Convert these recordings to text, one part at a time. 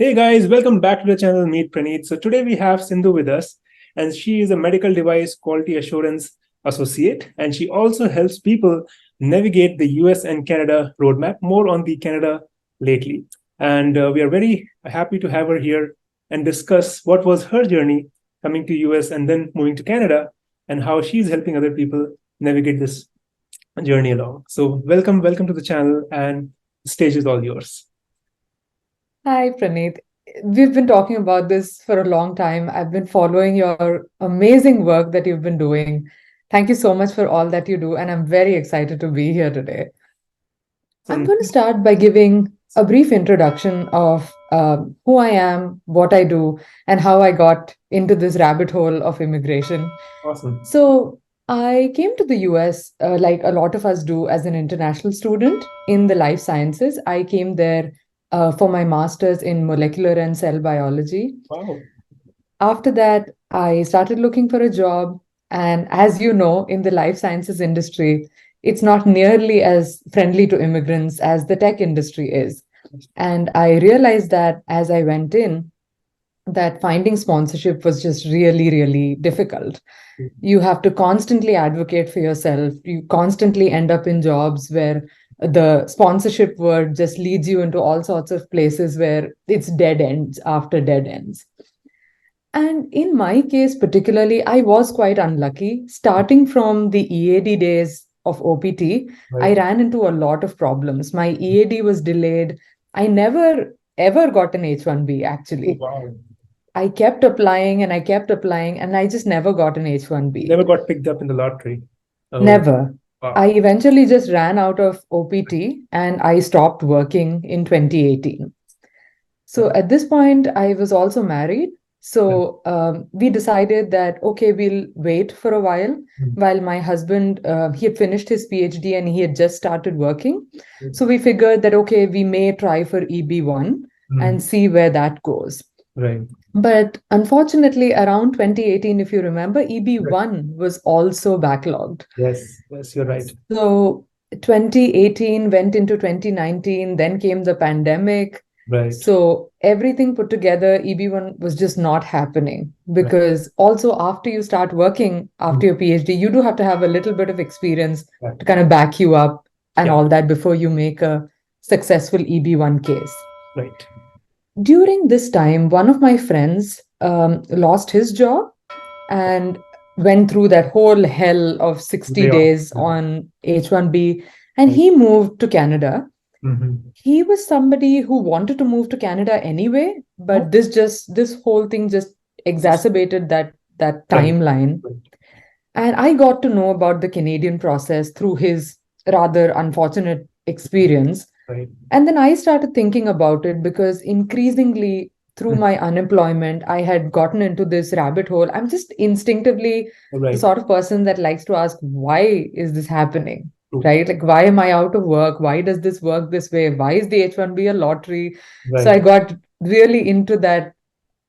Hey guys, welcome back to the channel Meet Praneeth. So today we have Sindhu with us, and she is a medical device quality assurance associate, and she also helps people navigate the US and Canada roadmap, more on the Canada lately. And we are very happy to have her here and discuss what was her journey coming to US and then moving to Canada and how she's helping other people navigate this journey along. So welcome to the channel, and the stage is all yours. Hi, Praneeth. We've been talking about this for a long time. I've been following your amazing work that you've been doing. Thank you so much for all that you do, and I'm very excited to be here today. I'm And going to start by giving a brief introduction of who I am, what I do, and how I got into this rabbit hole of immigration. awesome. So, I came to the US, like a lot of us do, as an international student in the life sciences. I came there for my master's in molecular and cell biology. Wow. After that, I started looking for a job. And as you know, in the life sciences industry, it's not nearly as friendly to immigrants as the tech industry is. And I realized that as I went in, that finding sponsorship was just really, really difficult. You have to constantly advocate for yourself. You constantly end up in jobs where the sponsorship word just leads you into all sorts of places where it's dead ends after dead ends. And in my case, particularly, I was quite unlucky. Starting from the EAD days of OPT, I Right. ran into a lot of problems. My EAD was delayed. I never ever got an H-1b, Oh, actually. wow. I kept applying and I kept applying, and I just never got an H-1b. Never got picked up in the lottery. Oh, Never. wow. I eventually just ran out of OPT and I stopped working in 2018. So Right. at this point, I was also married. Right. So we decided that, okay, we'll wait for a Mm. while my husband, he had finished his PhD and he had just started working. Mm. So we figured that, okay, we may try for EB1 Mm. and see where that goes. Right. But unfortunately, around 2018, if you remember, Right. EB1 was also backlogged. Yes. Yes, you're right. So 2018 went into 2019, then came the pandemic. Right. So everything put together, EB1 was just not happening Right. because also after you start working Mm. after your PhD, you do have to have a little bit of experience Right. to kind of back you up and Yeah. all that before you make a successful EB1 case. Right. During this time, one of my friends lost his job and went through that whole hell of 60 Layoff. days on H-1b, and Right. he moved to Canada. Mm-hmm. He was somebody who wanted to move to Canada anyway, Oh, but this whole thing just exacerbated that right. timeline. Right. And I got to know about the Canadian process through his rather unfortunate experience. Right. And then I started thinking about it because increasingly through Mm. my unemployment, I had gotten into this rabbit hole. I'm just instinctively the Right. sort of person that likes to ask, why is this happening? True. Right? Like, why am I out of work? Why does this work this way? Why is the H-1b a lottery? So I Right. got really into that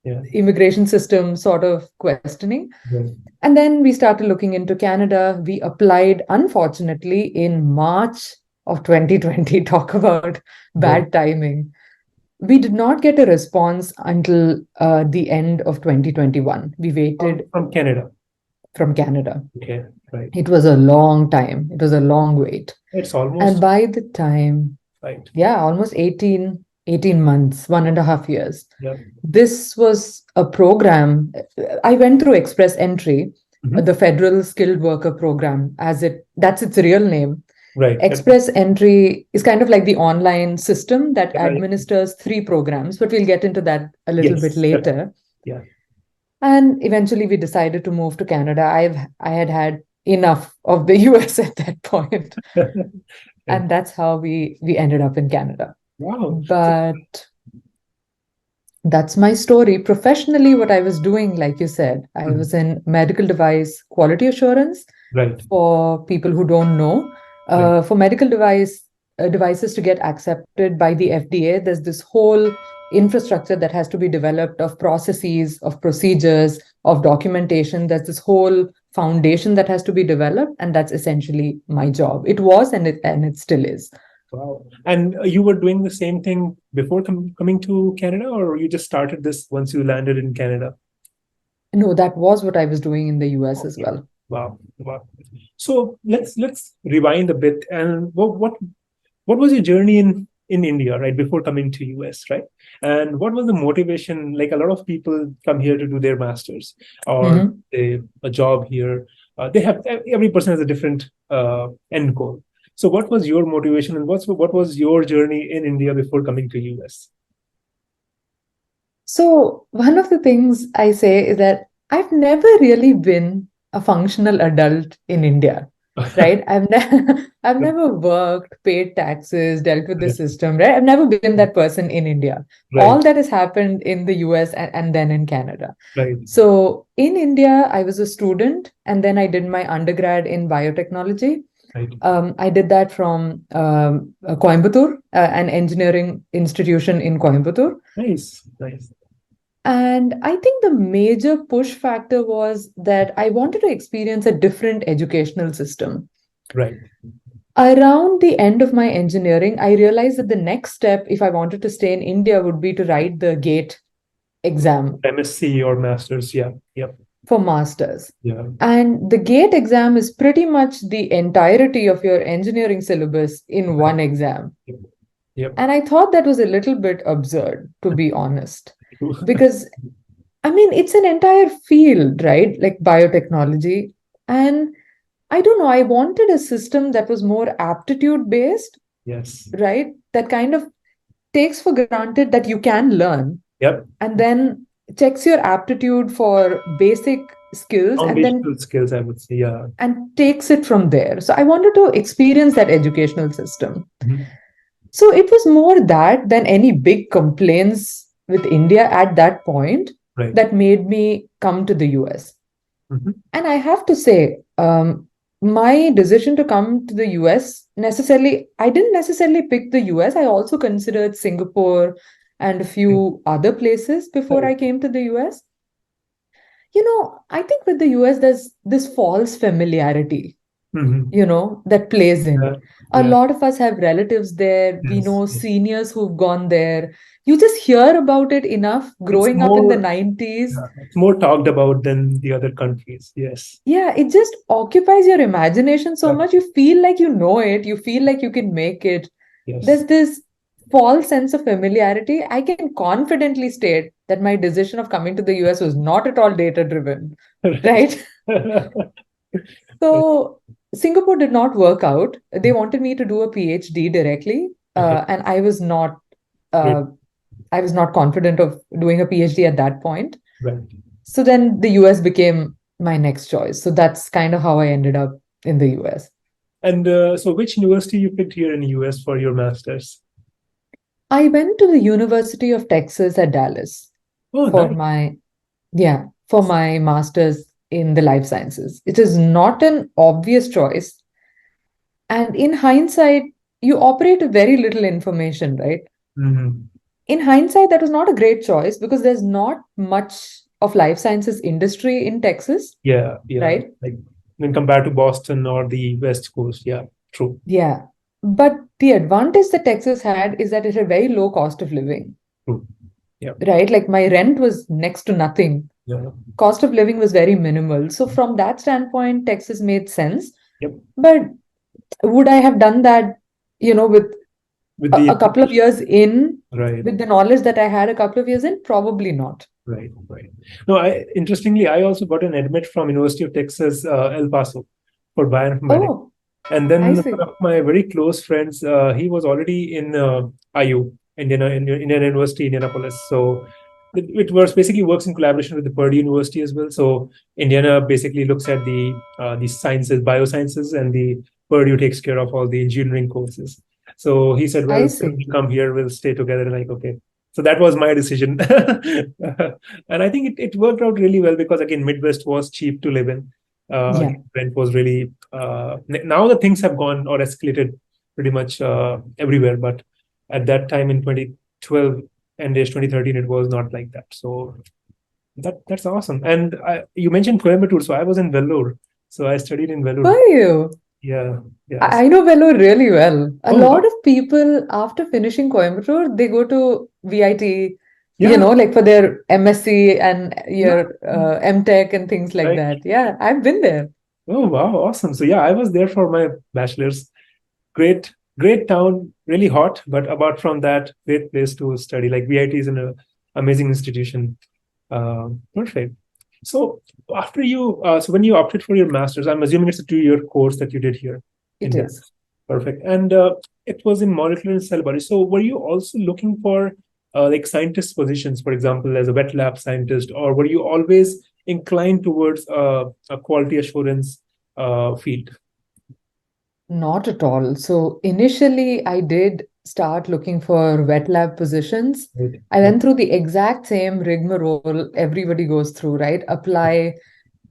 Yeah. immigration system sort of questioning. Right. And then we started looking into Canada. We applied, unfortunately, in March of 2020. Talk about Right. bad timing. We did not get a response until the end of 2021. We waited From Canada. from Canada. Okay. Right. It was a long time, it was a long wait. It's And almost by the time, right. yeah, almost 18 months, 1.5 years. Yeah. This was a program. I went through Express Entry, Mm-hmm. the Federal Skilled Worker Program, that's its real name. Right. Express Entry is kind of like the online system that Right. administers three programs, but we'll get into that a little bit Yes. later. Yeah. And eventually we decided to move to Canada. I had had enough of the US at that point. Right. And that's how we ended up in Canada. Wow. So, But that's my story. Professionally, what I was doing, like you said, I mhm. was in medical device quality assurance. Right. For people who don't know, Right. for medical devices to get accepted by the FDA, there's this whole infrastructure that has to be developed of processes, of procedures, of documentation. There's this whole foundation that has to be developed, and that's essentially my job. It was, and it still is. Wow. And you were doing the same thing before coming to Canada, or you just started this once you landed in Canada? No, that was what I was doing in the US as Okay. well. Wow. Wow. So let's rewind a bit. And what was your journey in India, right, before coming to US, right? And what was the motivation? Like a lot of people come here to do their masters or Mhm. a job here. They have every person has a different end goal. So what was your motivation, and what was your journey in India before coming to US? So, one of the things I say is that I've never really been a functional adult in India, right? I've never worked, paid taxes, dealt with the Right, system, right? I've never been that person in India. right, All that has happened in the US and then in Canada. right, So, in India, I was a student and then I did my undergrad in biotechnology. right. I did that from Coimbatore, an engineering institution in Coimbatore. Nice, nice. And I think the major push factor was that I wanted to experience a different educational system. Right. Around the end of my engineering, I realized that the next step, if I wanted to stay in India, would be to write the GATE exam MSc or masters, yeah, yep, for masters. yeah, And the GATE exam is pretty much the entirety of your engineering syllabus in right, one exam. yep, yep. And I thought that was a little bit absurd, to be honest, because I mean, it's an entire field, right? Like biotechnology. And I don't know, I wanted a system that was more aptitude based, Yes, right? That kind of takes for granted that you can learn yep. and then checks your aptitude for basic skills and then Foundational skills, I would say, yeah. and takes it from there. So I wanted to experience that educational system. Mhm. So it was more that than any big complaints with India at that point Right. that made me come to the US. Mhm. And I have to say, my decision to come to the US I didn't necessarily pick the US. I also considered Singapore and a Right. few other places before Right. I came to the US. I think with the US, there's this false familiarity, Mhm. that plays in. Yeah, A yeah, lot of us have relatives there. We yes, know yes. seniors who've gone there. You just hear about it enough It's growing up in the more, 90s. yeah, it's more talked about than the other countries. Yes. Yeah, it just occupies your imagination so Yeah. much. You feel like you know it. You feel like you can make it. Yes. There's this false sense of familiarity. I can confidently state that my decision of coming to the US was not at all data driven, Right. right? So Singapore did not work out. They wanted me to do a PhD directly, Okay. and Great. uh, I was not confident of doing a PhD at that point. Right. So then the US became my next choice. So that's kind of how I ended up in the US. And so, which university you picked here in US for your masters? I went to the University of Texas at Dallas Oh, for nice. my master's in the life sciences. It is not an obvious choice. And in hindsight, you operate with very little information, right? Mhm. In hindsight, that was not a great choice because there's not much of life sciences industry in Texas, Yeah, yeah. right? Like when compared to Boston or the West Coast, yeah, true, Yeah. But the advantage that Texas had is that it had very low cost of living, true. Yeah, right? Like my rent was next to nothing. yeah. Cost of living was very minimal. So from that standpoint, Texas made sense. Yep. But would I have done that, with With a, the a couple of years in, right, with the knowledge that I had a couple of years in? Probably not. right, right. No, I interestingly, I also got an admit from University of Texas, El Paso, for bioinformatics. Oh, And I then see. one of my very close friends, he was already in IU, Indiana University, Indianapolis. So it was basically works in collaboration with the Purdue University as well. So Indiana basically looks at the sciences, biosciences, and the Purdue takes care of all the engineering courses. So he said, I "Well, when see. we come here, we'll stay together." Like, okay. So that was my decision, and I think it worked out really well because again, Midwest was cheap to live in. Yeah. Rent was really now the things have gone or escalated pretty much everywhere, but at that time in 2012 and 2013 it was not like that. So that's awesome. And you mentioned Coimbatore, so I was in Vellore, so I studied in Were Vellore. you? Yeah. I Yes. know Vellore really well. A Oh, lot wow. of people, after finishing Coimbatore, they go to VIT, Yeah. like for their MSc and Yeah. your MTech and things like Right. that. Yeah, I've been there. Oh, wow. Awesome. So yeah, I was there for my bachelor's. Great, great town, really hot, but apart from that, great place to study. Like VIT is an amazing institution. Perfect. So after so when you opted for your master's, I'm assuming it's a 2-year course that you did here It in Delhi. is. Perfect. And it was in molecular and cell biology. So were you also looking for like scientist positions, for example, as a wet lab scientist, or were you always inclined towards a quality assurance field? Not at all. So initially, I did start looking for wet lab positions. Right. I Right. went through the exact same rigmarole everybody goes through, right? Apply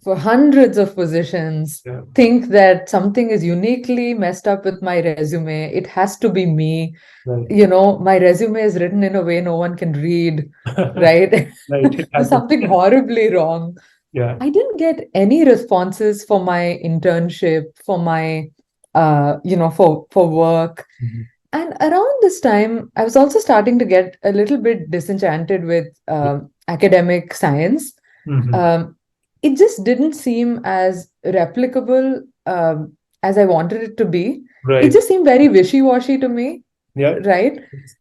for hundreds of positions, Yeah. think that something is uniquely messed up with my resume. It has to be me. Right. My resume is written in a way no one can read, right? Right. It There's happens. something horribly wrong. Yeah. I didn't get any responses for my internship, for my, for work. Mhm. And around this time, I was also starting to get a little bit disenchanted with academic science. Mhm. Um, it just didn't seem as replicable as I wanted it to be. It Right. just seemed very wishy-washy to me, Yeah. right?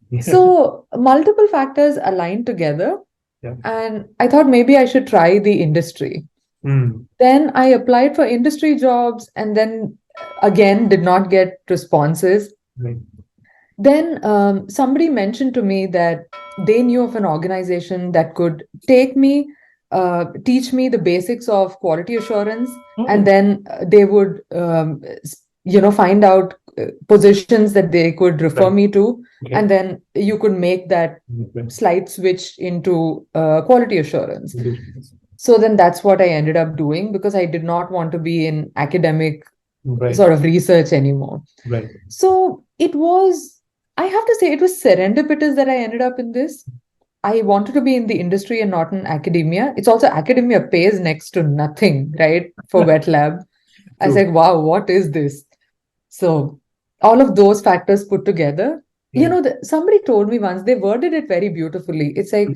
Yeah. So multiple factors aligned together, Yeah. and I thought maybe I should try the industry. Mm. Then I applied for industry jobs and then again did not get responses. Right. Then somebody mentioned to me that they knew of an organization that could teach me the basics of quality assurance, and Oh, then they would, find out positions that they could refer right. me to, Okay. and then you could make that Okay. slight switch into quality assurance. Right. So then that's what I ended up doing because I did not want to be in academic Right. sort of research anymore. Right. So I have to say, it was serendipitous that I ended up in this. I wanted to be in the industry and not in academia. It's also academia pays next to nothing, right? For wet lab. I was True. like, wow, what is this? So all of those factors put together, Right. somebody told me once, they worded it very beautifully. It's like,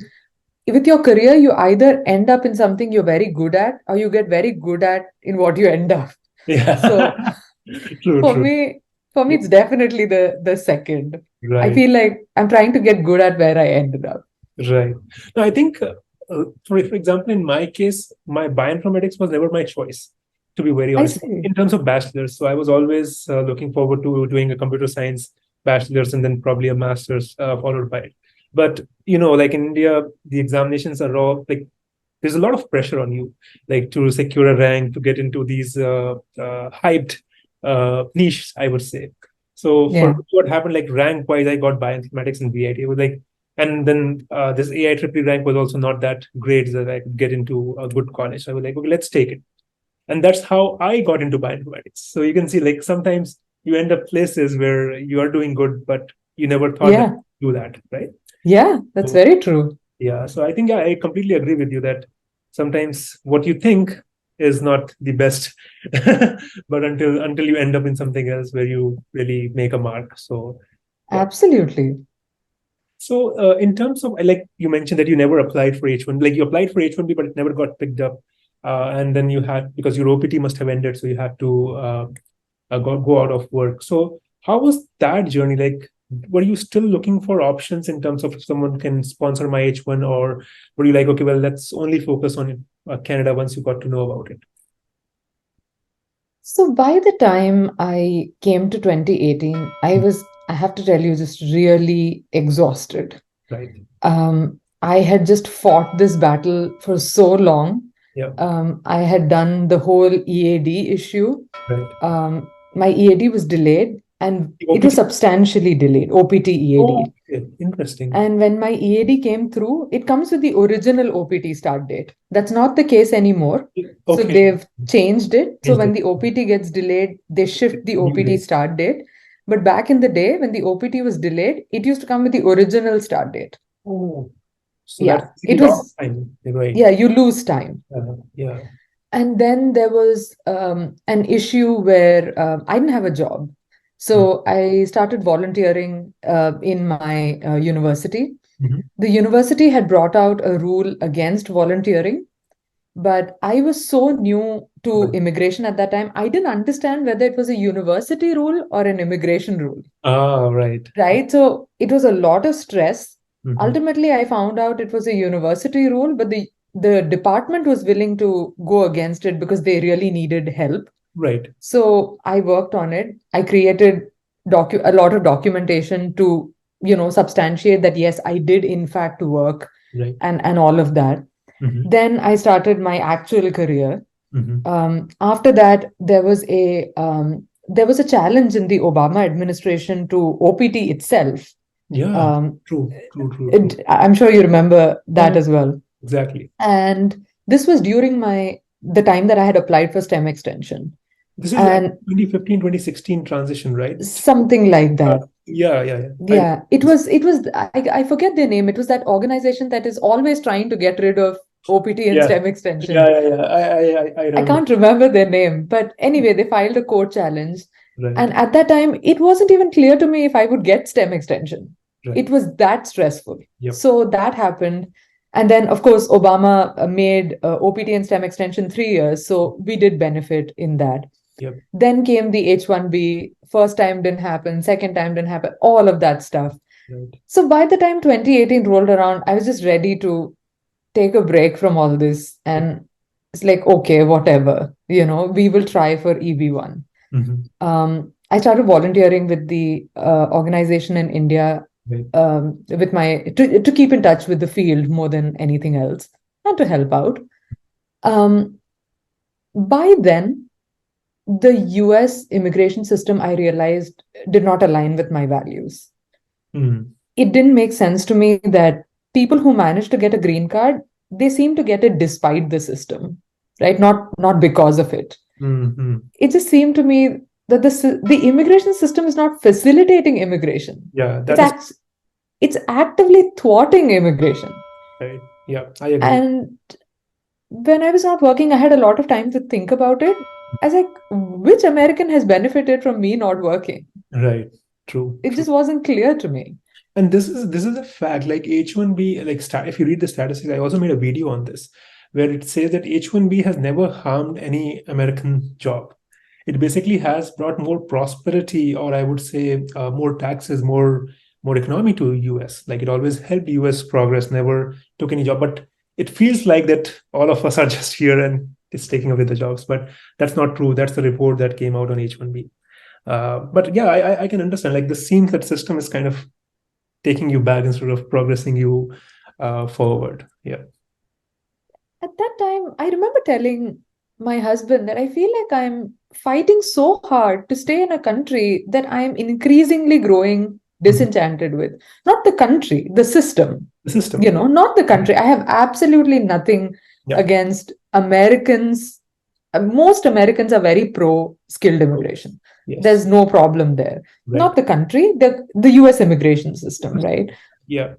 with your career, you either end up in something you're very good at, or you get very good at in what you end up. So Yeah. True. for True. me, for me, Yeah. it's definitely the second. I Right. feel like I'm trying to get good at where I ended up. Right. No, I think, for example, in my case, my bioinformatics was never my choice, to be very I honest, see. in terms of bachelor's. So I was always looking forward to doing a computer science bachelor's and then probably a master's followed by it. But, like in India, the examinations are all like, there's a lot of pressure on you, like to secure a rank, to get into these hyped niches, I would say. So for Yeah. me, what happened, like rank wise, I got bioinformatics and VIT. It was like, and then this AI rank was also not that great that I could get into a good college. So I was like, okay, let's take it. And that's how I got into bioinformatics. So you can see, like sometimes you end up places where you are doing good, but you never thought that Yeah. you do that, right? Yeah. That's So very true. yeah, so I think I completely agree with you that sometimes what you think is not the best, but until you end up in something else where you really make a mark. So yeah. Absolutely. So in terms of, like you mentioned that you never applied for H1, like you applied for H1b, but it never got picked up. And then you had, because your OPT must have ended, so you had to go out of work. So how was that journey? Like, were you still looking for options in terms of if someone can sponsor my H1, or were you like, okay, well, let's only focus on Canada once you got to know about it? So by the time I came to 2018, I have to tell you, just really exhausted. Right. I had just fought this battle for so long. Yeah. I had done the whole EAD issue. Right. My EAD was delayed and The it was OPT. substantially delayed, OPT Oh, EAD. okay. Interesting. And when my EAD came through, it comes with the original OPT start date. That's not the case anymore. So Okay. they've changed it. So Changed when it. the OPT gets delayed, they shift the New OPT date. start date. But back in the day, when the OPT was delayed, it used to come with the original start date. Oh, so that's Yeah, basically it lost was, time. Right. yeah, you lose time. Yeah. And then there was an issue where I didn't have a job. So I started volunteering in my university. Mm-hmm. The university had brought out a rule against volunteering, but I was so new to Right. immigration at that time, I didn't understand whether it was a university rule or an immigration rule, Ah, right. right? So it was a lot of stress. Mm-hmm. Ultimately, I found out it was a university rule, but the department was willing to go against it because they really needed help. Right. So I worked on it. I created a lot of documentation to, substantiate that yes, I did in fact work Right. and all of that. Mm-hmm. Then I started my actual career. Mm-hmm. After that, there was a challenge in the Obama administration to OPT itself. Yeah. Um, True. True. True. True. I'm sure you remember that Yeah. as well. Exactly. And this was during the time that I had applied for STEM extension, This is like and 2015, 2016 transition, right? something like that. Yeah. Yeah. Yeah. Yeah, it was I forget their name. It was that organization that is always trying to get rid of OPT and Yeah. STEM Yeah. extension. Yeah. Yeah. I I remember. can't remember their name, but anyway, they filed a court challenge. Right. And at that time, it wasn't even clear to me if I would get STEM extension. Right. It was that stressful. Yep. So that happened. And then, of course, Obama made OPT and STEM extension 3 years. So we did benefit in that. Yep. Then came the H-1b. First time didn't happen. Second time didn't happen. All of that stuff. Right. So by the time 2018 rolled around, I was just ready to take a break from all this. And it's like, okay, whatever, we will try for EB1. Mm-hmm. I started volunteering with the organization in India, Right. with to keep in touch with the field more than anything else and to help out. By then, the US immigration system, I realized, did not align with my values. Mm. It didn't make sense to me that people who manage to get a green card, they seem to get it despite the system, right? Not because of it. Mm-hmm. It just seemed to me that the immigration system is not facilitating immigration. Yeah, It's that is it's actively thwarting immigration. right. Yeah, I agree. And when I was not working, I had a lot of time to think about it. I was like, which American has benefited from me not working? Right. True. It True. just wasn't clear to me. And this is a fact. Like H-1b, like if you read the statistics, I also made a video on this where it says that H-1b has never harmed any American job. It basically has brought more prosperity, or I would say more taxes, more economy to US. Like it always helped US progress, never took any job. But it feels like that all of us are just here and it's taking away the jobs. But that's not true. That's the report that came out on H-1b. But yeah, I can understand. Like this seems that system is kind of taking you back instead of progressing you forward. Yeah. At that time, I remember telling my husband that I feel like I'm fighting so hard to stay in a country that I'm increasingly growing Mhm. disenchanted with. Not the country, the system. The system. Not the country. I have absolutely nothing Yeah. against Americans. Most Americans are very pro skilled immigration. Yes. There's no problem there. Right. Not the country, the US immigration system, right? Yeah.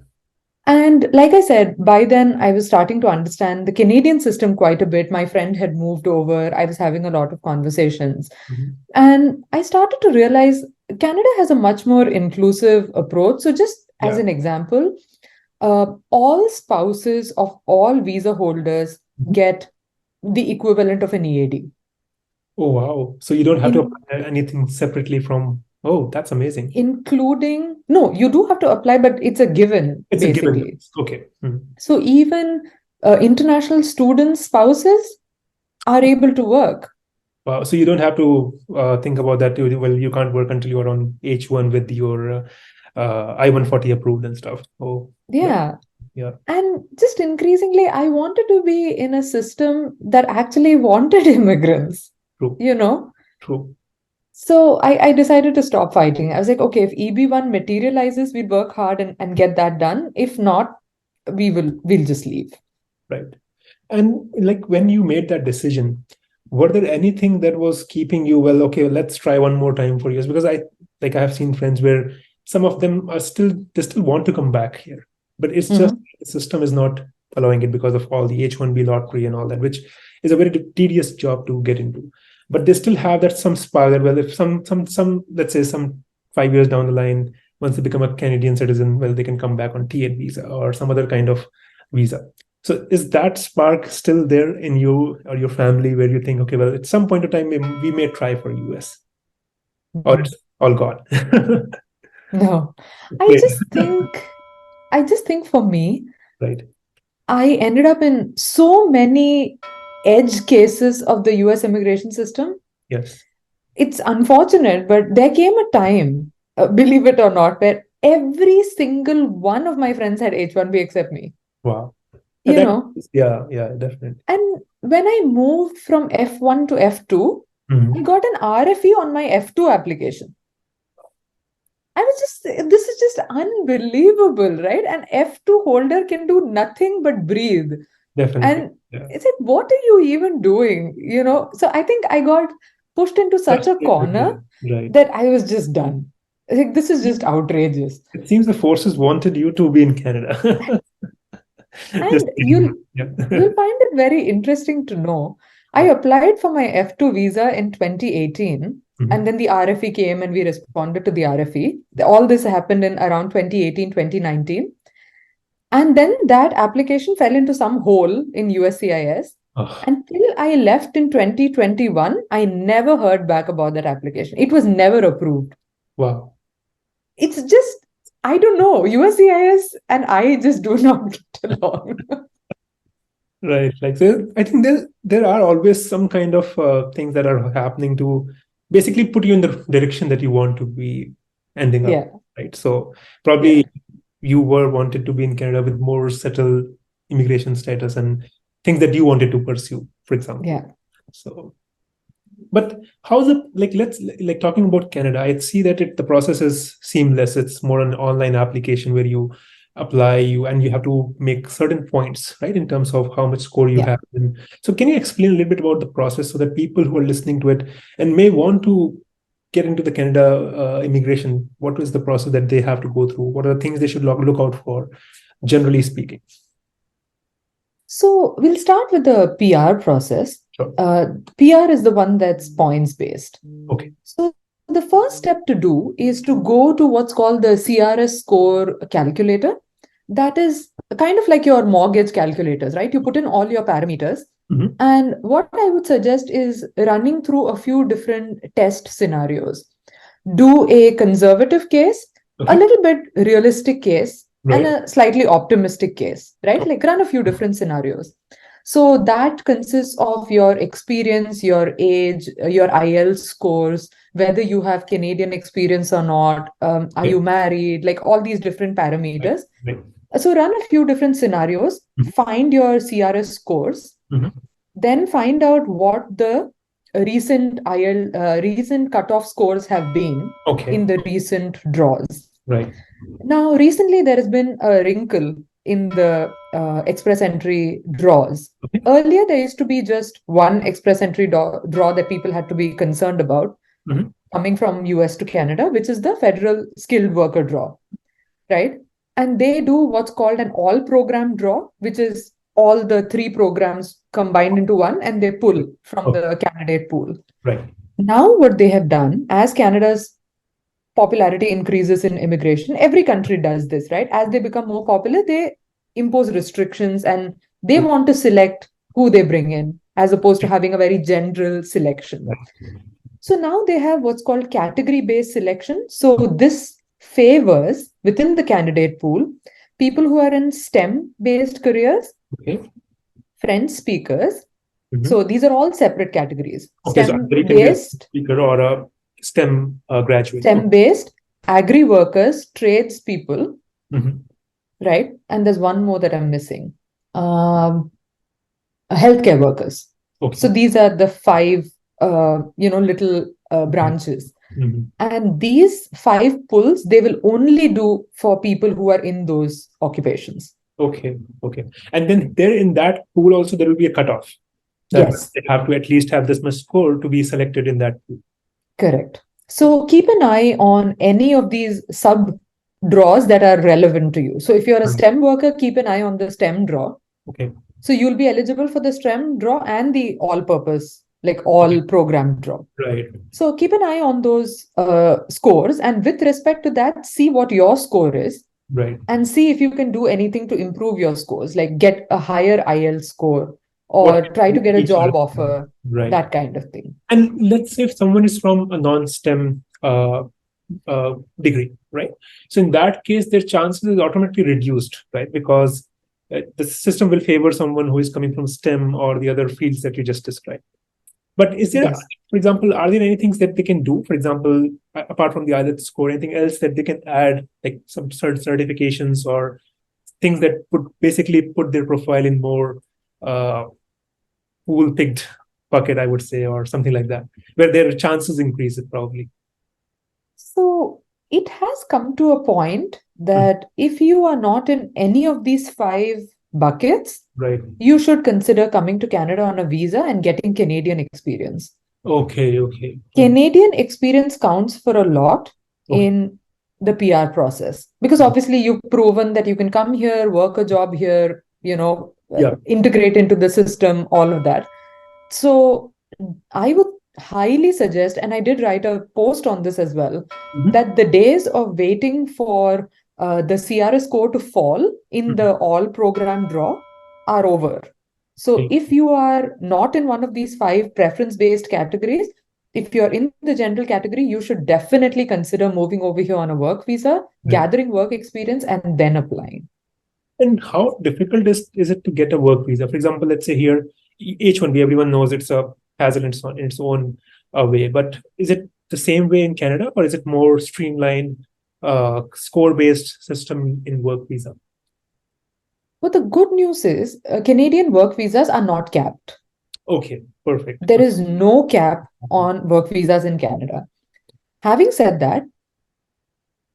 And like I said, by then I was starting to understand the Canadian system quite a bit. My friend had moved over. I was having a lot of conversations. Mhm. And I started to realize Canada has a much more inclusive approach. So, just as Yeah. an example, all spouses of all visa holders Mhm. get the equivalent of an EAD. Oh, wow. So you don't have to In, apply anything separately from, oh, that's amazing. including, no, you do have to apply, but it's a given, It's a given. basically. Okay. So even international students' spouses are able to work. Wow. So you don't have to think about that. Well, you can't work until you're on H1 with your I-140 approved and stuff. Oh, Yeah. yeah. And just increasingly, I wanted to be in a system that actually wanted immigrants, True. True. So I decided to stop fighting. I was like, okay, if EB1 materializes, we'll work hard and get that done. If not, we'll just leave. Right. And like when you made that decision, were there anything that was keeping you, well, okay, let's try one more time for years? Because I have seen friends where some of them they still want to come back here, but it's just the system is not allowing it because of all the H-1b lottery and all that, which is a very tedious job to get into. But they still have that some spark that, well, if some let's say some 5 years down the line, once they become a Canadian citizen, well, they can come back on TN visa or some other kind of visa. So is that spark still there in you or your family, where you think, okay, well, at some point of time we may try for US, or it's all gone? No, Wait. I just think for me, Right. I ended up in so many edge cases of the US immigration system. Yes. It's unfortunate, but there came a time, believe it or not, where every single one of my friends had H-1b except me. Wow. You know, Yeah, definitely. and when I moved from F1 to F2, I got an RFE on my F2 application. I was just, this is just unbelievable, right? An F2 holder can do nothing but breathe. Definitely. And I said, what are you even doing? You know, so I think I got pushed into such a corner that I was just done. I think this is just outrageous. It seems the forces wanted you to be in Canada. And you'll find it very interesting to know. I applied for my F2 visa in 2018, and then the RFE came and we responded to the RFE. All this happened in around 2018, 2019. And then that application fell into some hole in USCIS. Until I left in 2021, I never heard back about that application. It was never approved. Wow. It's just, I don't know, USCIS and I just do not get along. Right. Like, I think there are always some kind of things that are happening to basically put you in the direction that you want to be ending up. Right. So probably you were wanted to be in Canada with more settled immigration status and things that you wanted to pursue, for example. So, but how's it, like, let's like talking about Canada, I see that the process is seamless. It's more an online application where you apply and you have to make certain points, right, in terms of how much score you have. And so can you explain a little bit about the process so that people who are listening to it and may want to get into the Canada immigration, what is the process that they have to go through? What are the things they should look out for, generally speaking? So we'll start with the PR process. Sure. PR is the one that's points based. Okay. So the first step to do is to go to what's called the CRS score calculator. That is kind of like your mortgage calculators, right? You put in all your parameters. And what I would suggest is running through a few different test scenarios. Do a conservative case, a little bit realistic case, and a slightly optimistic case, right? Like run a few different scenarios. So that consists of your experience, your age, your IELTS scores, whether you have Canadian experience or not, are you married, like all these different parameters. So run a few different scenarios, find your CRS scores, then find out what the recent recent cutoff scores have been in the recent draws. Now, recently there has been a wrinkle in the express entry draws. Earlier, there used to be just one express entry draw that people had to be concerned about coming from US to Canada, which is the federal skilled worker draw, right? And they do what's called an all program draw, which is all the three programs combined into one, and they pull from the candidate pool. Now, what they have done, as Canada's popularity increases in immigration, every country does this, right? As they become more popular, they impose restrictions and they want to select who they bring in, as opposed to having a very general selection. So now they have what's called category-based selection. So this favors, within the candidate pool, people who are in STEM-based careers, French speakers. So these are all separate categories. STEM-based speaker or a STEM graduate. STEM-based, agri workers, trades people, right? And there's one more that I'm missing. Healthcare workers. So these are the five, little branches. And these five pulls, they will only do for people who are in those occupations. Okay. And then there in that pool also, there will be a cutoff. Yes. They have to at least have this much score to be selected in that pool. Correct. So keep an eye on any of these sub draws that are relevant to you. So if you're a STEM worker, keep an eye on the STEM draw. So you'll be eligible for the STEM draw and the all-purpose, like all program draw. Right. So keep an eye on those scores, and with respect to that, see what your score is, Right. and see if you can do anything to improve your scores, like get a higher IELTS score What or try to get a each sort job of- offer, Right. that kind of thing. And let's say if someone is from a non-STEM degree, right? So in that case, their chances is automatically reduced, right? Because the system will favor someone who is coming from STEM or the other fields that you just described. But is there, Yes. for example, are there any things that they can do? For example, apart from the IELTS score, anything else that they can add, like some certifications or things that would basically put their profile in more pool-picked bucket, I would say, or something like that, where their chances increase probably. So it has come to a point that if you are not in any of these 5 buckets, Right. you should consider coming to Canada on a visa and getting Canadian experience. Okay. Okay. Canadian experience counts for a lot Okay. in the PR process, because obviously you've proven that you can come here, work a job here, Yeah. integrate into the system, all of that. So I would highly suggest, and I did write a post on this as well, that the days of waiting for the CRS score to fall in the all program draw are over. So Okay. if you are not in one of these 5 preference-based categories, if you're in the general category, you should definitely consider moving over here on a work visa, gathering work experience, and then applying. And how difficult is it to get a work visa? For example, let's say here, H-1b, everyone knows it's a hazard in its own way. But is it the same way in Canada, or is it more streamlined, score-based system in work visa? But the good news is Canadian work visas are not capped. Okay, perfect. There is no cap on work visas in Canada. Having said that,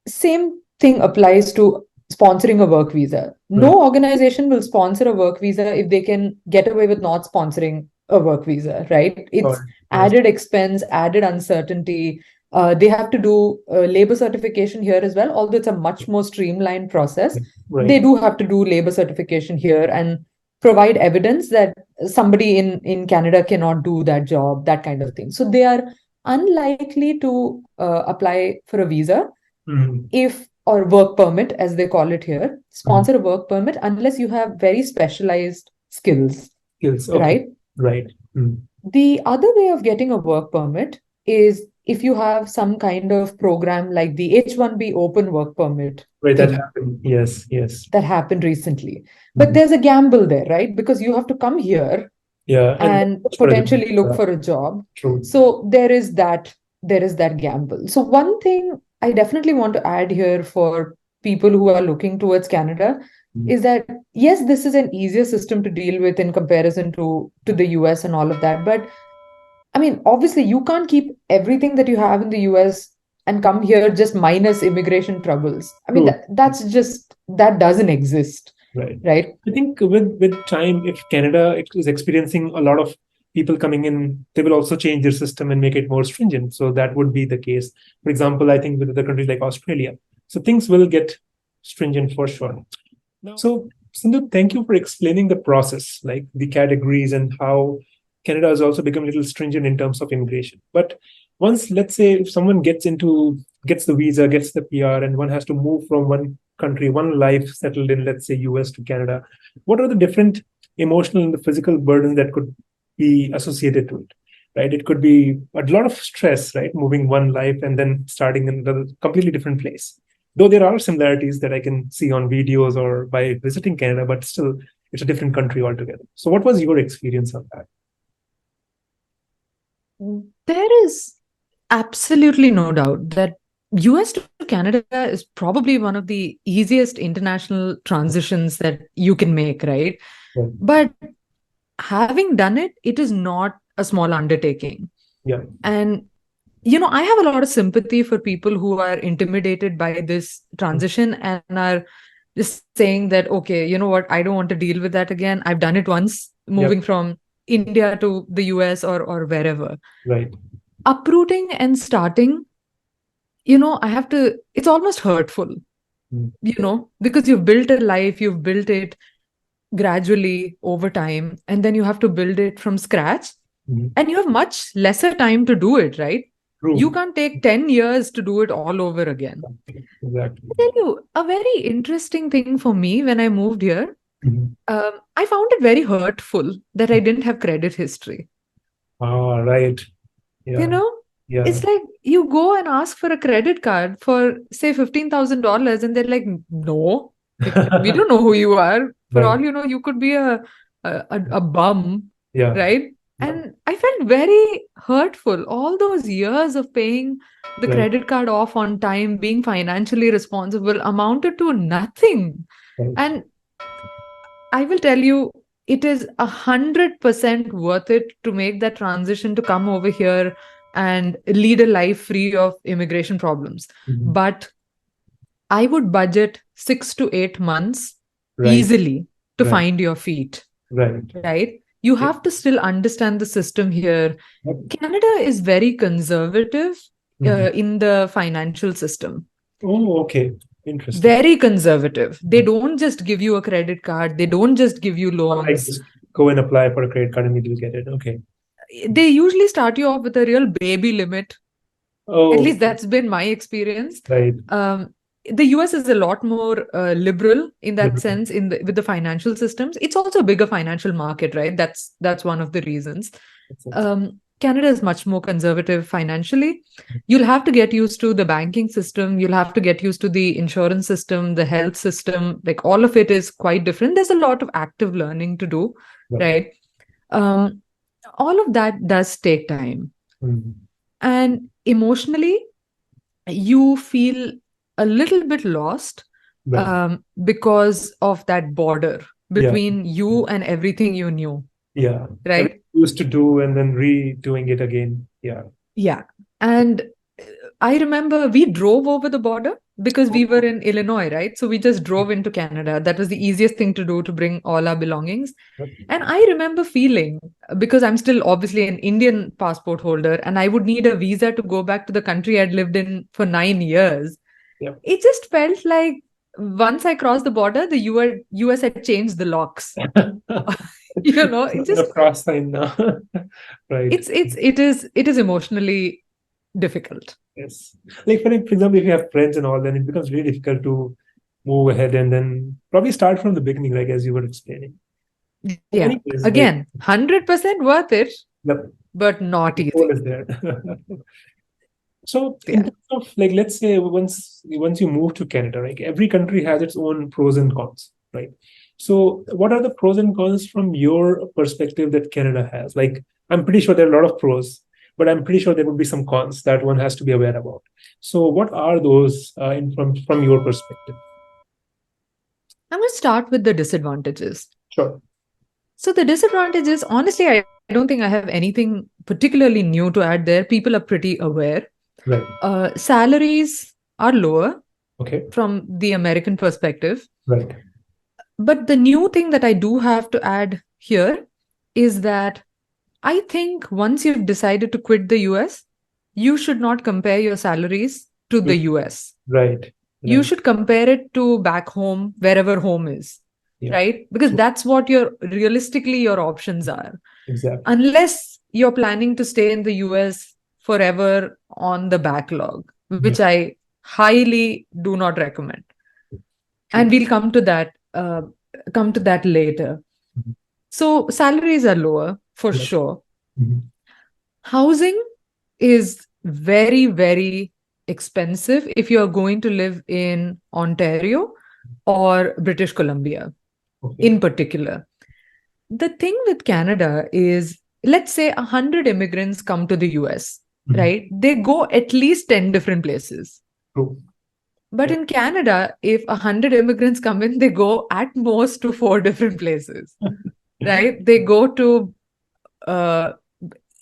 same thing applies to sponsoring a work visa. No organization will sponsor a work visa if they can get away with not sponsoring a work visa, right? It's added expense, added uncertainty. They have to do labor certification here as well, although it's a much more streamlined process. They do have to do labor certification here and provide evidence that somebody in Canada cannot do that job, that kind of thing. So they are unlikely to apply for a visa if, or work permit, as they call it here, sponsor a work permit unless you have very specialized skills. Okay. Right. The other way of getting a work permit is if you have some kind of program like the H-1b open work permit. Right, that happened. Yes, yes. That happened recently. But there's a gamble there, right? Because you have to come here and potentially look for a job. True. So there is that gamble. So one thing I definitely want to add here for people who are looking towards Canada is that, yes, this is an easier system to deal with in comparison to the US and all of that. But I mean, obviously, you can't keep everything that you have in the US and come here just minus immigration troubles. I mean, that doesn't exist. Right. I think with time, if Canada is experiencing a lot of people coming in, they will also change their system and make it more stringent. So that would be the case. For example, I think with other countries like Australia. So things will get stringent for sure. So Sindhu, thank you for explaining the process, like the categories and how Canada has also become a little stringent in terms of immigration. But once, let's say, if someone gets the visa, gets the PR, and one has to move from one country, one life settled in, let's say, US to Canada, what are the different emotional and the physical burdens that could be associated to it? Right? It could be a lot of stress, right? Moving one life and then starting in a completely different place. Though there are similarities that I can see on videos or by visiting Canada, but still, it's a different country altogether. So what was your experience of that? There is absolutely no doubt that US to Canada is probably one of the easiest international transitions that you can make, right? But having done it, it is not a small undertaking. Yeah. And, I have a lot of sympathy for people who are intimidated by this transition and are just saying that, okay, you know what, I don't want to deal with that again. I've done it once, moving from India to the US or wherever. Right. Uprooting and starting, it's almost hurtful, because you've built a life, you've built it. gradually over time, and then you have to build it from scratch, Mhm. and you have much lesser time to do it, right? You True. can't take 10 years to do it all over again. Exactly. I tell you, a very interesting thing for me when I moved here, Mhm. I found it very hurtful that I didn't have credit history. Ah, right. You Yeah. know, Yeah. it's like you go and ask for a credit card for, say, $15,000, and they're like, no, like, we don't know who you are. For Right. all you know, you could be a bum, Yeah. right? Yeah. And I felt very hurtful. All those years of paying the Right. credit card off on time, being financially responsible, amounted to nothing. Right. And I will tell you, it is 100% worth it to make that transition to come over here and lead a life free of immigration problems. Mhm. But I would budget 6 to 8 months Right. easily to Right. find your feet, Right. right? You Yeah. have to still understand the system here. Yep. Canada is very conservative Mhm. in the financial system. Oh, okay. Interesting. Very conservative. They don't just give you a credit card, they don't just give you Not like loans. just go and apply for a credit card and immediately get it. Okay. They usually start you off with a real baby limit. At Oh, least that's been my experience. right. Um, the US is a lot more liberal in that Liberal. sense with the financial systems. It's also a bigger financial market, right? That's one of the reasons. Makes sense. Canada is much more conservative financially. You'll have to get used to the banking system. You'll have to get used to the insurance system, the health system. Like all of it is quite different. There's a lot of active learning to do, Right. right? Um, all of that does take time. Mhm. And emotionally, you feel a little bit lost Right. because of that border Yeah. between you and everything you knew, Yeah. Everything right? you used to do and then redoing it again. Yeah. Yeah. And I remember we drove over the border because we were Oh, in Illinois, right? So we just drove into Canada. That was the easiest thing to do to bring all our belongings. yep. And I remember feeling, because I'm still obviously an Indian passport holder and I would need a visa to go back to the country I'd lived in for 9 years, Yep. it just felt like once I crossed the border, the US had changed the locks. It Something just of cross sign now. Right. it is emotionally difficult. Yes. Like for example, if you have friends and all, then it becomes really difficult to move ahead and then probably start from the beginning, like as you were explaining. Yeah. Anyways, like Again, 100% worth it, the, but not the goal easy. is there. So in Yeah. terms of like let's say once you move to Canada, right? Every country has its own pros and cons, right? So what are the pros and cons from your perspective that Canada has? Like I'm pretty sure there are a lot of pros, but I'm pretty sure there would be some cons that one has to be aware about. So what are those from your perspective? I'm going to start with the disadvantages. Sure. So the disadvantages, honestly, I don't think I have anything particularly new to add there. People are pretty aware. Right. Salaries are lower Okay. from the American perspective. Right. But the new thing that I do have to add here is that I think once you've decided to quit the US, you should not compare your salaries to the US. Right. You Right. should compare it to back home, wherever home is, Yeah. right? Because that's what your options are. Exactly. Unless you're planning to stay in the US forever on the backlog, Yeah. which I highly do not recommend. And True. we'll come to that later. Mhm. So salaries are lower for Yep. sure. Mhm. Housing is very, very expensive if you're going to live in Ontario or British Columbia Okay. in particular. The thing with Canada is, let's say 100 immigrants come to the US, Mhm. right? They go at least 10 different places. True. But Yeah. in Canada, if 100 immigrants come in, they go at most to 4 different places, right? They go to uh,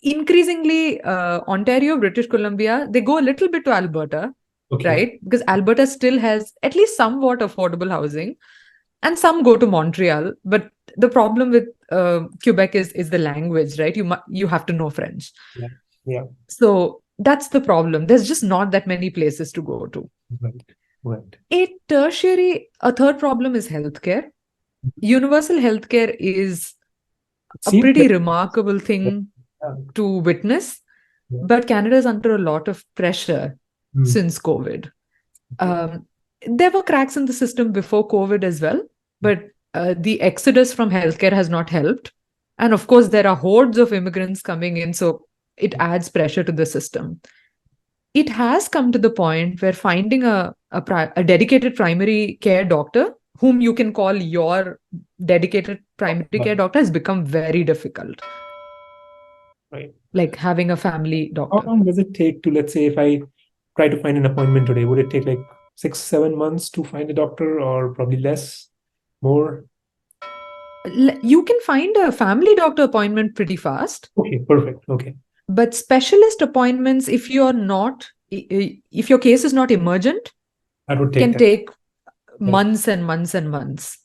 increasingly Ontario, British Columbia, they go a little bit to Alberta, Okay. right? Because Alberta still has at least somewhat affordable housing, and some go to Montreal. But the problem with Quebec is the language, right? You have to know French. Yeah. Yeah. So that's the problem. There's just not that many places to go to. Right. Right. A third problem is healthcare. universal healthcare is It a seems pretty like, remarkable thing yeah, to witness, yeah. but Canada is under a lot of pressure Mm, since COVID. okay. Um, there were cracks in the system before COVID as well, but the exodus from healthcare has not helped. And of course, there are hordes of immigrants coming in, so it adds pressure to the system. It has come to the point where finding a dedicated primary care doctor whom you can call your dedicated primary care doctor has become very difficult, Right. like having a family How doctor. long does it take to, let's say, if I try to find an appointment today, would it take like 6, 7 months to find a doctor, or probably less, more? You can find a family doctor appointment pretty fast, Okay, perfect. Okay, but specialist appointments, if your case is not emergent, that would take can time. take Right. months and months and months.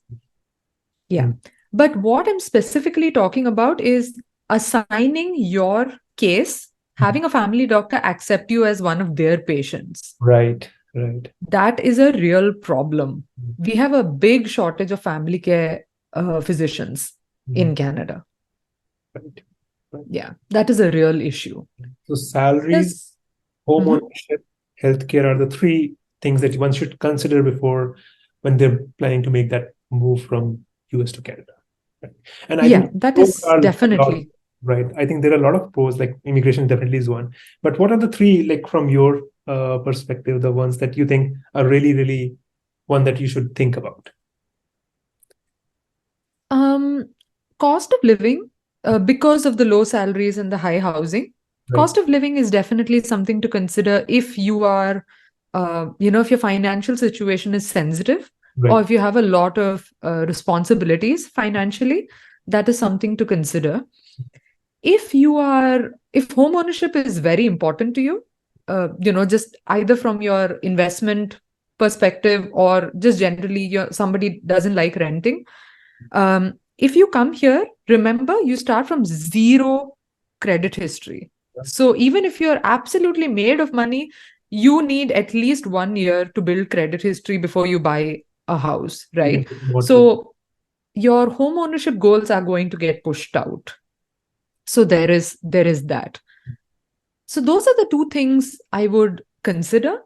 Yeah. Mm, But what I'm specifically talking about is assigning your case, having a family doctor accept you as one of their patients. right, right. That is a real problem. Mm, We have a big shortage of family care physicians mm, in Canada. right, right. Yeah, that is a real issue. So salaries, There's home Mhm. ownership, healthcare are the three things that one should consider before when they're planning to make that move from US to Canada. Right. And I Yeah, think that pros is are a lot, definitely. right? I think there are a lot of pros, like immigration definitely is one. But what are the three, like from your perspective, the ones that you think are really, really one that you should think about? Um, Cost of living, because of the low salaries and the high housing, Right, cost of living is definitely something to consider if you are, if your financial situation is sensitive or right, if you have a lot of responsibilities financially, that is something to consider. If home ownership is very important to you, just either from your investment perspective or just generally somebody doesn't like renting, if you come here, remember you start from zero credit history. yeah. So even if you're absolutely made of money, you need at least 1 year to build credit history before you buy a house, You can right? take mortgage. So your home ownership goals are going to get pushed out. So there is that. So those are the two things I would consider.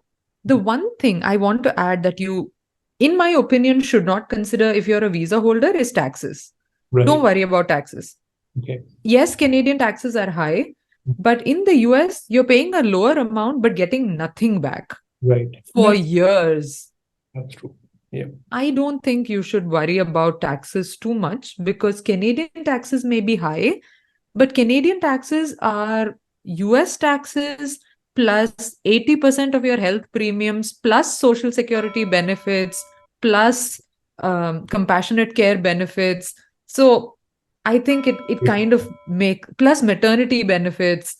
The one thing I want to add that you, in my opinion, should not consider if you're a visa holder is taxes. Don't Right. worry about taxes. Okay. Yes, Canadian taxes are high, but in the US, you're paying a lower amount but getting nothing back Right. for years. That's true. Yeah. I don't think you should worry about taxes too much because Canadian taxes may be high, but Canadian taxes are US taxes plus 80% of your health premiums, plus social security benefits, plus compassionate care benefits. So I think it Yeah. kind of plus maternity benefits.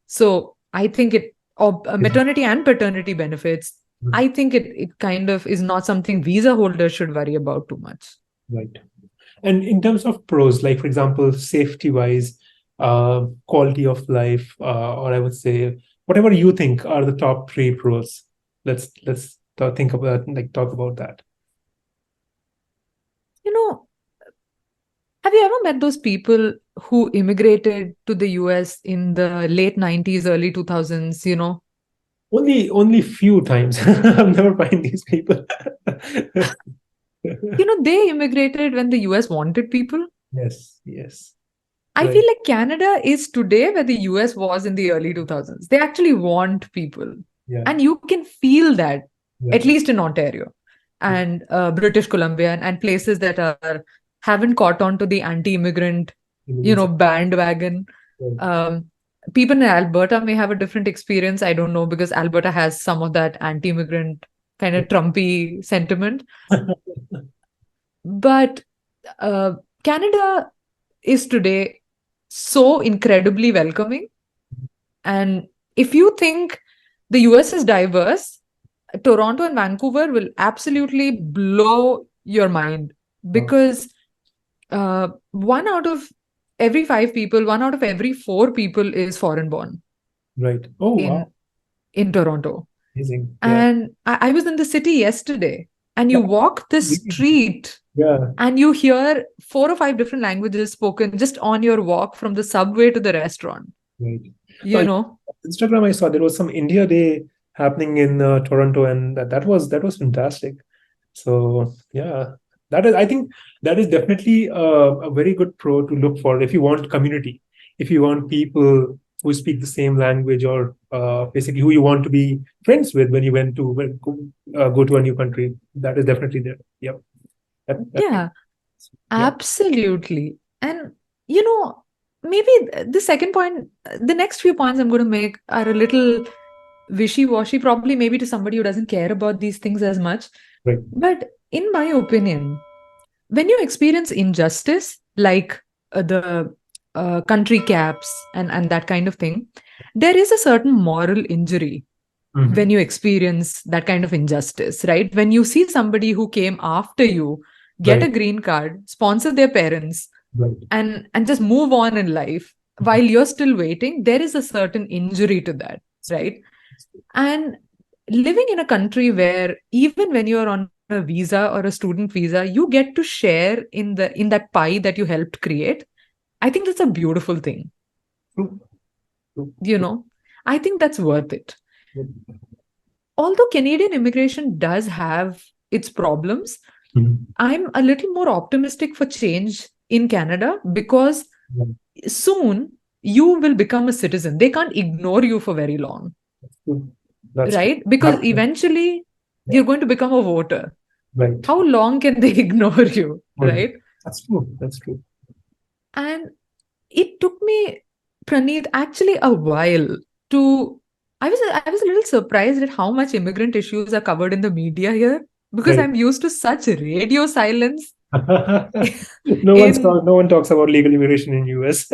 So I think or maternity and paternity benefits. I think it kind of is not something visa holders should worry about too much. Right. And in terms of pros, like for example, safety wise, quality of life, or I would say whatever you think are the top three pros. Let's think about, like, talk about that. You know, have you ever met those people who immigrated to the US in the late 90s, early 2000s, Only few times. I've never find these people. They immigrated when the US wanted people. Yes, yes. I feel Right. like Canada is today where the US was in the early 2000s. They actually want people. Yeah. And you can feel that, Yeah. at least in Ontario Yeah. and British Columbia and places that haven't caught on to the anti-immigrant, Immigrants are- bandwagon. right. Um, People in Alberta may have a different experience. I don't know because Alberta has some of that anti-immigrant kind of Trumpy sentiment. But uh, Canada is today so incredibly welcoming. And if you think the US is diverse, Toronto and Vancouver will absolutely blow your mind Wow. because one out of every five people, one out of every four people is foreign born Right. Oh, wow. in Toronto. Amazing. Yeah. And I was in the city yesterday. and you walk the street Yeah. and you hear 4 or 5 different languages spoken just on your walk from the subway to the restaurant. Right. You know, Instagram, I saw there was some India Day happening in Toronto, and that was fantastic. So yeah, that is, I think that is definitely a very good pro to look for if you want community, if you want people who speak the same language, or basically who you want to be friends with when you went to go to a new country. That is definitely there. Yep. yeah, Yeah. absolutely. And, you know, maybe the second point, the next few points I'm going to make are a little wishy-washy, probably maybe to somebody who doesn't care about these things as much. Right. But in my opinion, when you experience injustice, like the country caps and that kind of thing, there is a certain moral injury when Mhm. you experience that kind of injustice, right? When you see somebody who came after you get a Right. green card, sponsor their parents, Right. and just move on in life while you're still waiting, there is a certain injury to that, right? And living in a country where even when you're on a visa or a student visa, you get to share in that pie that you helped create. I think that's a beautiful thing. True. True. You know, I think that's worth it. True. Although Canadian immigration does have its problems, Mhm. I'm a little more optimistic for change in Canada because Yeah, soon you will become a citizen. They can't ignore you for very long, that's true. That's true. right? Because eventually Yeah, you're going to become a voter. right. How long can they ignore you, Good. right? That's true. That's true. And it took me, Praneeth, actually a while to. I was a little surprised at how much immigrant issues are covered in the media here because Right. I'm used to such radio silence in. No one talks about legal immigration in US.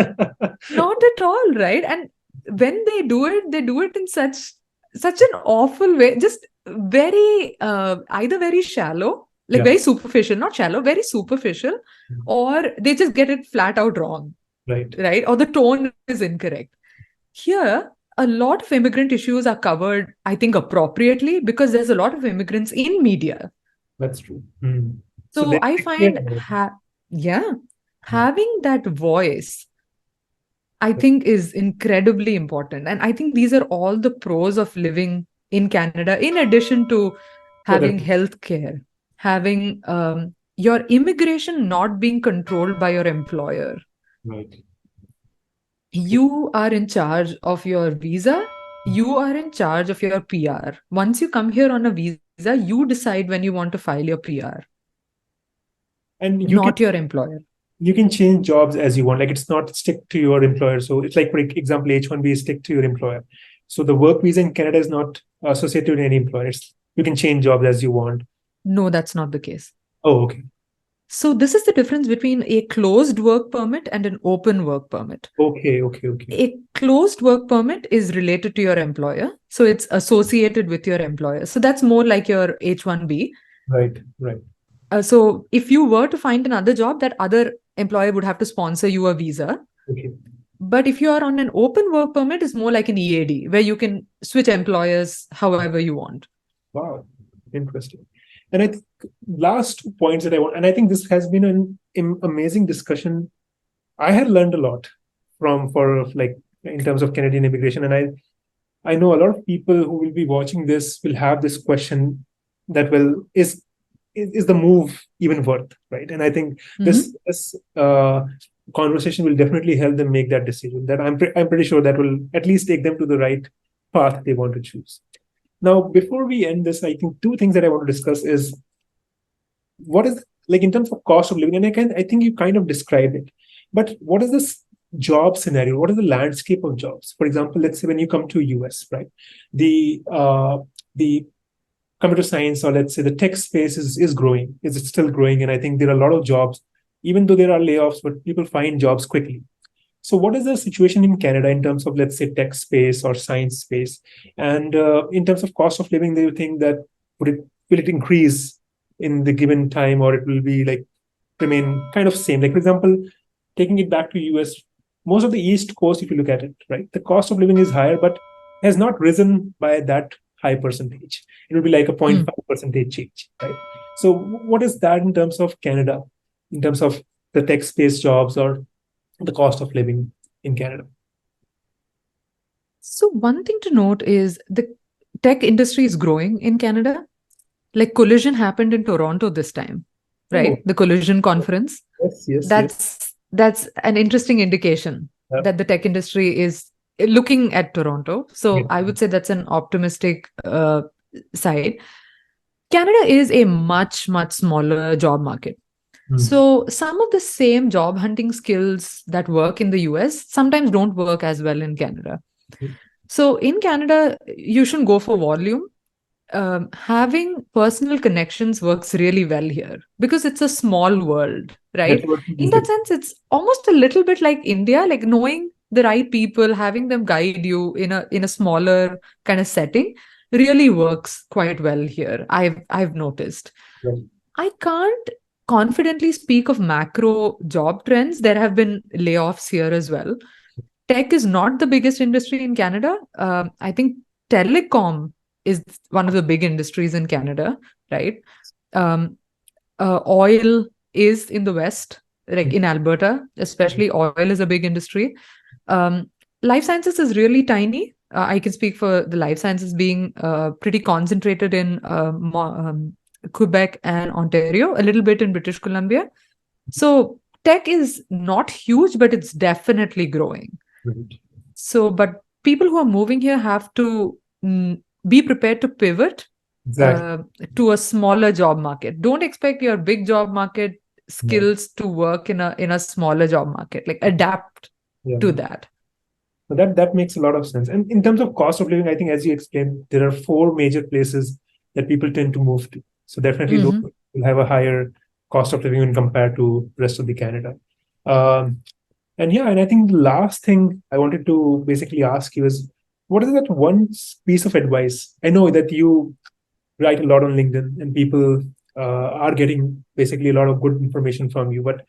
Not at all, right? And when they do it in such an awful way, just very either very shallow, like Yeah, very superficial, not shallow, very superficial, or they just get it flat out wrong, right. right? Or the tone is incorrect. Here, a lot of immigrant issues are covered, I think, appropriately because there's a lot of immigrants in media. That's true. Mm. So So I they care find, about it. yeah, Yeah, having that voice I think is incredibly important. And I think these are all the pros of living in Canada, in addition to yeah, having healthcare, having your immigration not being controlled by your employer. right. True. You are in charge of your visa, you are in charge of your PR. Once you come here on a visa, you decide when you want to file your PR, And not your employer. you can change jobs as you want. Like it's not stick to your employer. So it's like, for example, H-1b is stick to your employer. So the work visa in Canada is not associated with any employer. You can change jobs as you want. No, that's not the case. Oh, okay. So this is the difference between a closed work permit and an open work permit. Okay. Okay. Okay. A closed work permit is related to your employer. So it's associated with your employer. So that's more like your H-1b. Right. Right. So if you were to find another job, that other employer would have to sponsor you a visa. Okay. But if you are on an open work permit, it's more like an EAD where you can switch employers however you want. Wow. Interesting. And I think last two points that I want, and I think this has been an amazing discussion. I had learned a lot for like in terms of Canadian immigration, and I know a lot of people who will be watching this will have this question that, well, is the move even worth, right? And I think this conversation will definitely help them make that decision. That I'm pretty sure that will at least take them to the right path they want to choose. Now, before we end this, I think two things that I want to discuss is what is, like, in terms of cost of living, and I think you kind of described it, but what is this job scenario? What is the landscape of jobs? For example, let's say when you come to US, right? The computer science, or let's say the tech space is growing. Is it still growing? And I think there are a lot of jobs, even though there are layoffs, but people find jobs quickly. So what is the situation in Canada in terms of, let's say, tech space or science space? And in terms of cost of living, do you think that will it increase in the given time, or it will be like remain kind of same? Like, for example, taking it back to US, most of the East Coast, if you look at it, right, the cost of living is higher, but has not risen by that high percentage. It will be like a 0.5 percentage change, right? So what is that in terms of Canada, in terms of the tech space jobs or the cost of living in Canada? So one thing to note is the tech industry is growing in Canada. Like Collision happened in Toronto this time, Oh, right? The Collision conference. yes, yes, yes. That's an interesting indication Yeah. that the tech industry is looking at Toronto. Yeah. So I would say that's an optimistic side. Canada is a much smaller job market. Mm. So some of the same job hunting skills that work in the US sometimes don't work as well in Canada. So in Canada, you shouldn't go for volume. Having personal connections works really well here because it's a small world, right? Networking In is that different. sense, it's almost a little bit like India, like knowing the right people, having them guide you in a smaller kind of setting really works quite well here. I've noticed. Right. I can't confidently speak of macro job trends. There have been layoffs here as well. Tech is not the biggest industry in Canada. I think telecom is one of the big industries in Canada, right? Um, Oil is in the West, like in Alberta, especially oil is a big industry. Um, Life sciences is really tiny. I can speak for the life sciences being pretty concentrated in Quebec and Ontario, a little bit in British Columbia. So tech is not huge, but it's definitely growing. Right. So, but people who are moving here have to be prepared to pivot Exactly. to a smaller job market. Don't expect your big job market Yeah. skills to work in a smaller job market. Like adapt Yeah. to that. So that makes a lot of sense. And in terms of cost of living, I think as you explained, there are four major places that people tend to move to. So definitely those Mhm. will have a higher cost of living when compared to rest of the Canada. Um, and yeah, and I think the last thing I wanted to basically ask you is, what is that one piece of advice? I know that you write a lot on LinkedIn and people are getting basically a lot of good information from you, but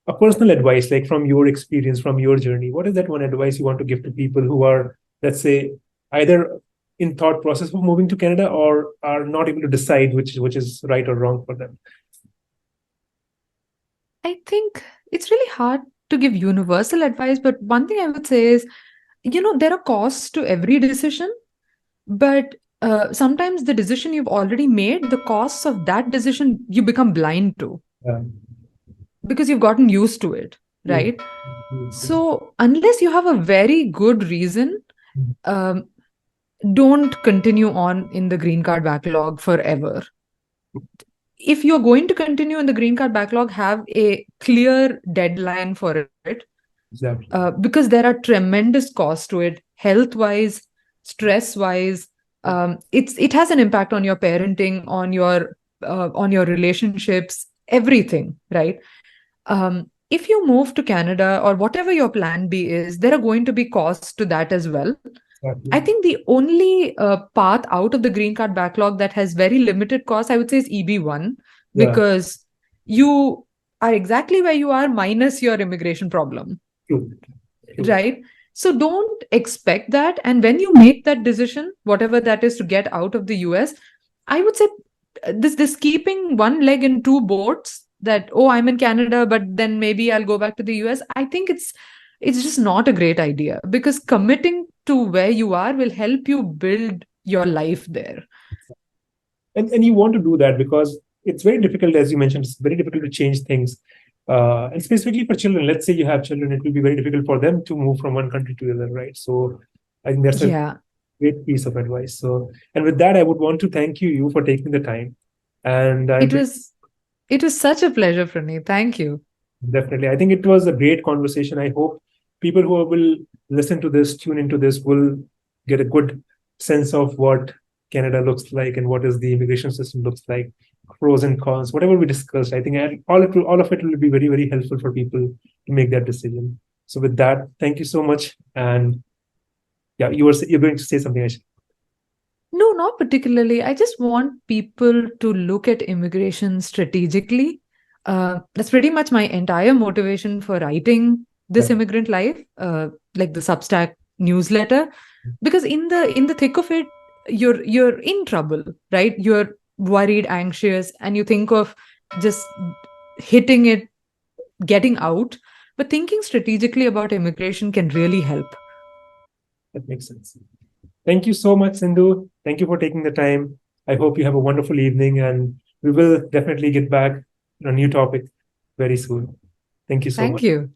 a personal advice, like from your experience, from your journey, what is that one advice you want to give to people who are, let's say, either in thought process of moving to Canada or are not able to decide which is right or wrong for them? I think it's really hard to give universal advice, but one thing I would say is, there are costs to every decision, but sometimes the decision you've already made, the costs of that decision you become blind to Yeah. because you've gotten used to it, True. right? True, true. So unless you have a very good reason, Mhm. um, don't continue on in the green card backlog forever. If you're going to continue in the green card backlog, have a clear deadline for it, Exactly. because there are tremendous costs to it, health wise, stress wise. It has an impact on your parenting, on your relationships, everything, right? If you move to Canada or whatever your plan B is, there are going to be costs to that as well. I Exactly. think the only path out of the green card backlog that has very limited costs, I would say, is EB1, Yeah. because you are exactly where you are minus your immigration problem, True. True. right? So don't expect that. And when you make that decision, whatever that is to get out of the US, I would say this keeping one leg in two boats, that, oh, I'm in Canada, but then maybe I'll go back to the US. I think it's just not a great idea, because committing to where you are will help you build your life there. And you want to do that because it's very difficult, as you mentioned, it's very difficult to change things. And specifically for children, let's say you have children, it will be very difficult for them to move from one country to the other, right? So I think that's a Yeah, great piece of advice. So, and with that, I would want to thank you for taking the time. And I'm it was it was such a pleasure for me. Thank you. definitely, I think it was a great conversation. I hope people who will listen to this, tune into this, will get a good sense of what Canada looks like and what is the immigration system looks like, pros and cons, whatever we discussed. I think all of it will be very, very helpful for people to make that decision. So with that, thank you so much. And yeah, you're going to say something, Aisha. No, not particularly. I just want people to look at immigration strategically. That's pretty much my entire motivation for writing Yeah. this immigrant life, like the Substack newsletter. Because in the thick of it, you're in trouble, right? worried, anxious, and you think of just hitting it, getting out. But thinking strategically about immigration can really help. That makes sense. Thank you so much, Sindhu. Thank you for taking the time. I hope you have a wonderful evening, and we will definitely get back on a new topic very soon. Thank you so much. Thank you.